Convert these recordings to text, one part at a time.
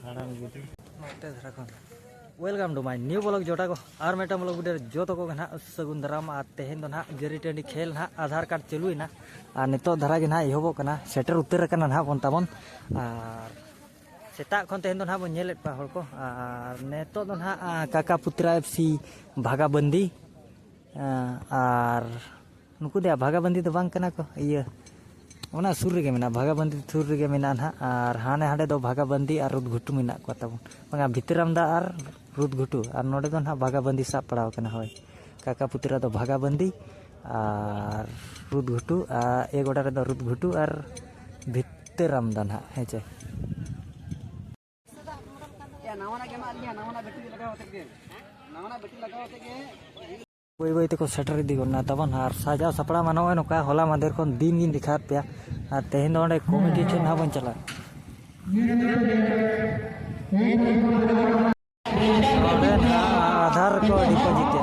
Welcome to my new blog जोटा को और मेटा ब्लॉग गुडे जो तो को ना सगुन दाराम आ तेहेन दो ना जरी टंडी खेल ना आधार कार्ड चलुइना और नितो धारा गे ना एहबो कना सेटर उतर कना ना बन ताबन और सेता खन तेहेन दो ना बन नेलेत पा हर को और नेतो दो ना काका पुत्रा एफसी भागाबंदी और नुकु दे भागाबंदी तो बांग कना को इया ओना सुर रे मेना भागाबंदी सुर रे मेना ना और हाने हाडे दो भागाबंदी और रुद घुटू मेना को ताबन बंगा भितराम दा और रुद घुटू और नोडे दो ना भागाबंदी साब पड़ाव कना होय काका पुत्रा दो भागाबंदी और रुद घुटू ए गोडा रे दो रुद घुटू और भितराम दा ना हेचे या नावना के माल लिया नावना बेटी लगाव तके नावना बेटी लगाव तके कोई कोई तक सेटर दी करना तबन और साजा सपड़ा मानो नका होला मादेर खन दिन दिन दिखा पे और तेहेन दो कमिटी ठेन हा बन चला आधार को deposit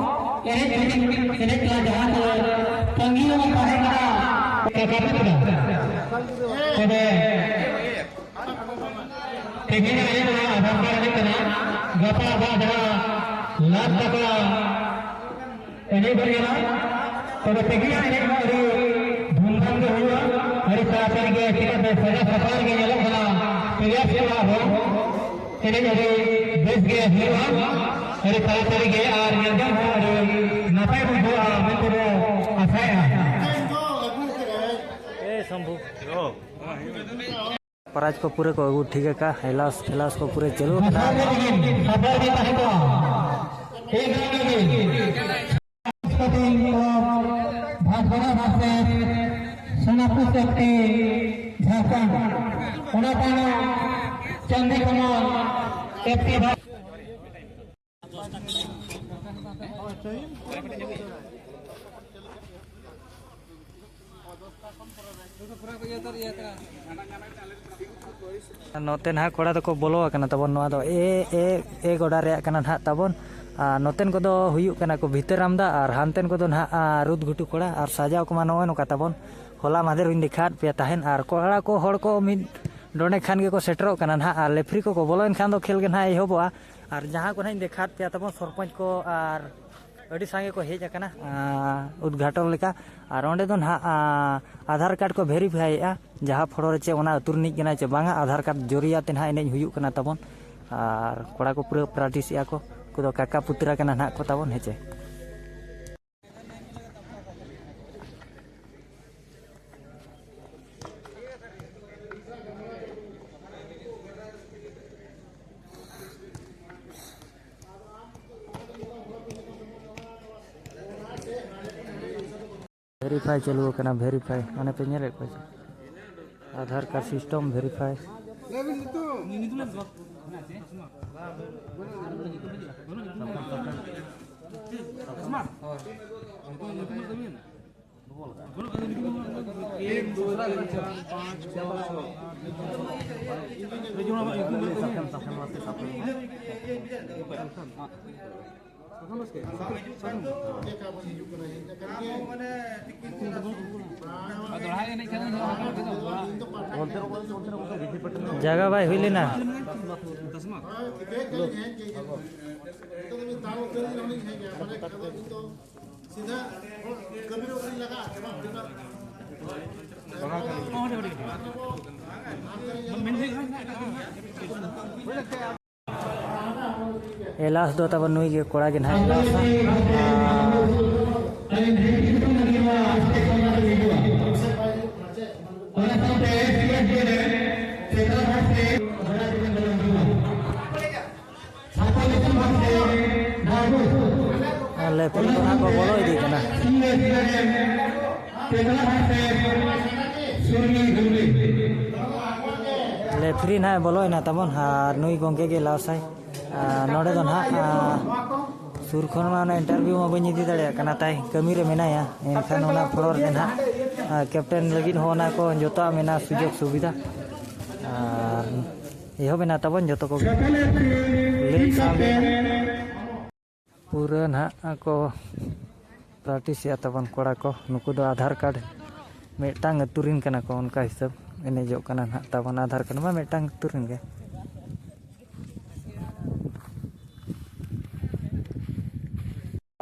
ini bagaimana? Kalau pegian ini hari धूमधाम के हुआ हरी सरासर के टिकट में सजा सफार के जलम बना पेगा सेवा हो ini hari bus के हुआ हरी सरासर के आर नियंत्रण हो हरी नापाई बुझो menteri asaya शंभू प्राज को पूरे को ठीक है का हिलास हिलास को पूरे चलो खबर भी कहे तो भाषा भाषा सोनापुर शक्ति झारखंड उनापाना चंदी कमल एफसी नोते ना कोड़ा तो को बोलो कना तबन नवा दो ए गोडा रे कना ना तबन नोतेन को दो हुयु कना को भितराम दा और हानतेन को दो ना रुद घुटू कोड़ा और साजाव को मानो नो काताबन होला मादेर हुइन दिखात पे ताहेन और कोड़ा को हड़ को मिद डोने खान के को सेटरो कना ना और लेफ्री को बोलोन खान दो खेल के ना एहबोआ और जहां को ना दिखात पे तबन सरपंच को और अड़ी संगे को हेज कना उद्घाटन लेका और ओंडे दो ना आधार कार्ड को वेरीफाई जहां फोटो रे चे ओना अतुर निक कना चे बांगा आधार कार्ड जरिया ते ना एने हुयु कना तबन और कोड़ा को पूरा प्रैक्टिस या को दो काका पुत्रा कना ना को तबन हेचे वेरीफाई चलू कना वेरीफाई माने पे नेले को आधार कार्ड सिस्टम वेरीफाई जगह भाई हुई लेना एलास दो तब नुई के कोड़ा के ना लेफ्ट को बोलो इदी कना लेफ्री ना बोलो ना तबन नुई गोंके के लासाई नोडे दो ना सुर खन मा इंटरव्यू मा बनी दी दाड़े कना ताई कमी रे मेनाया एनखान ओना फ्लोर रे ना कैप्टन लगिन होना को जोता मेना सुजोग सुविधा और एहो मेना तबन जोतो को पूरा ना को प्रैक्टिस या तबन कोड़ा को नुकु दो आधार कार्ड मेटांग तुरिन कना को उनका हिसाब एनेजो कना ना तबन आधार कार्ड मा मेटांग तुरिन गे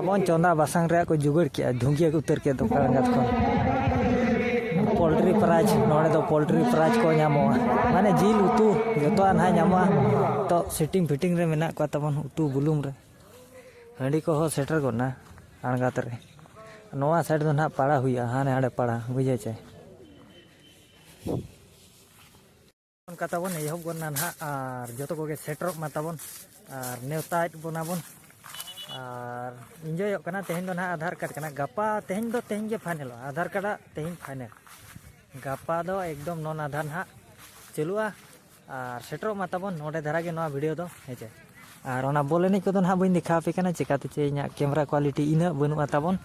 ᱛᱟᱵᱚᱱ ᱪᱚᱸᱫᱟ ᱵᱟᱥᱟᱝ ᱨᱮᱭᱟᱜ ᱠᱚ ᱡᱩᱜᱟᱹᱲ ᱠᱮᱜᱼᱟ ᱫᱷᱩᱝᱜᱤᱭᱟᱹ ᱠᱚ ᱩᱛᱟᱹᱨ ᱠᱮᱫ ᱫᱚᱠᱟᱱ ᱨᱮᱸᱜᱟᱛ ᱠᱷᱚᱱ ᱯᱳᱞᱴᱨᱤ ᱯᱨᱟइज ᱱᱚᱰᱮ ᱫᱚ ᱯᱳᱞᱴᱨᱤ ᱯᱨᱟइज ᱠᱚ ᱧᱟᱢᱚᱜᱼᱟ ᱢᱟᱱᱮ ᱡᱤᱞ ᱩᱛᱩ ᱡᱚᱛᱚᱣᱟᱜ ᱱᱟᱦᱟᱜ ᱧᱟᱢᱚᱜᱼᱟ ᱛᱚ ᱥᱤᱴᱤᱝ ᱯᱷᱤᱴᱤᱝ ᱨᱮ ᱢᱮᱱᱟᱜ ᱠᱚᱣᱟ ᱛᱟᱵᱚᱱ ᱩᱛᱩ ᱵᱩᱞᱩᱝ ᱨᱮ ᱦᱟᱺᱰᱤ ᱠᱚᱦᱚᱸ ᱥᱮᱴᱮᱨ ᱜᱚᱫ ᱱᱟ ᱟᱬᱜᱟᱛ ᱨᱮ ᱱᱚᱣᱟ ᱥᱟइड ᱫᱚ ᱱᱟᱦᱟᱜ ᱯᱟᱲᱟ ᱦᱩᱭᱩᱜᱼᱟ ᱦᱟᱱᱮ ᱦᱟᱸᱰᱮ ᱯᱟᱲᱟ ᱵᱩᱡᱷᱟᱹᱣ ᱪᱮ ᱚᱱᱠᱟ ᱛᱟᱵᱚᱱ ᱮᱦᱚᱵ ᱜᱚᱫ ᱱᱟ ᱱᱟᱦᱟᱜ ᱟᱨ ᱡᱚᱛᱚ ᱠᱚᱜᱮ ᱥᱮᱴᱮᱨᱚᱜ ᱢᱟ ᱛᱟᱵᱚᱱ ᱟᱨ ᱱᱮᱣᱛᱟᱭᱮᱫ ᱵᱚᱱᱟ ᱵᱚᱱ ᱟᱨ ᱤᱱᱡᱚᱭᱚᱜ ᱠᱟᱱᱟ ᱛᱮᱦᱮᱧ ᱫᱚ ᱱᱟᱦᱟᱜ ᱟᱫᱷᱟᱨ ᱠᱟᱨᱰ ᱠᱟᱱᱟ ᱜᱟᱯᱟ ᱛᱮᱦᱮᱧ ᱜᱮ ᱯᱷᱟᱭᱱᱮᱞᱚᱜᱼᱟ ᱟᱫᱷᱟᱨ ᱠᱟᱨᱰ ᱛᱮᱦᱮᱧ ᱯᱷᱟᱭᱱᱮᱞ ᱜᱟᱯᱟ ᱫᱚ ᱮᱠᱫᱚम ᱱᱚᱱ ᱟᱫᱷᱟर ᱱᱟᱦᱟᱜ ᱪᱟᱹᱞᱩᱜᱼᱟ ᱟᱨ ᱥᱮᱴᱮᱨᱚᱜ ᱢᱟ ᱛᱟᱵᱚᱱ ᱱᱚᱰᱮ ᱫᱷᱟᱨᱟ ᱜᱮ ᱱᱚᱣᱟ ᱵᱷᱤᱰᱤᱭᱳ ᱫᱚ ᱦᱮᱸᱪᱮ ᱟᱨ ᱚᱱᱟ ᱵᱚᱞ ᱮᱱᱮᱡ ᱠᱚᱫᱚ ᱱᱟᱦᱟᱜ ᱵᱟᱹᱧ ᱫᱮᱠᱷᱟᱣ ᱟᱯᱮ ᱠᱟᱱᱟ ᱪᱮᱠᱟᱛᱮ ᱪᱮ ᱤᱧᱟᱹᱜ ᱠᱮᱢᱮᱨᱟ ᱠᱳᱣᱟᱞᱤᱴᱤ ᱤᱱᱟᱹᱜ ᱵᱟᱹᱱᱩᱜᱼᱟ ᱛᱟᱵᱚᱱ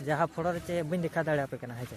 ᱡᱟᱦᱟᱸ ᱯᱷᱳᱴᱳ ᱨᱮ ᱪᱮ ᱵᱟᱹᱧ ᱫᱮᱠᱷᱟᱣ ᱫᱟᱲᱮᱭᱟᱯᱮ ᱠᱟᱱᱟ ᱦᱮᱸᱪᱮ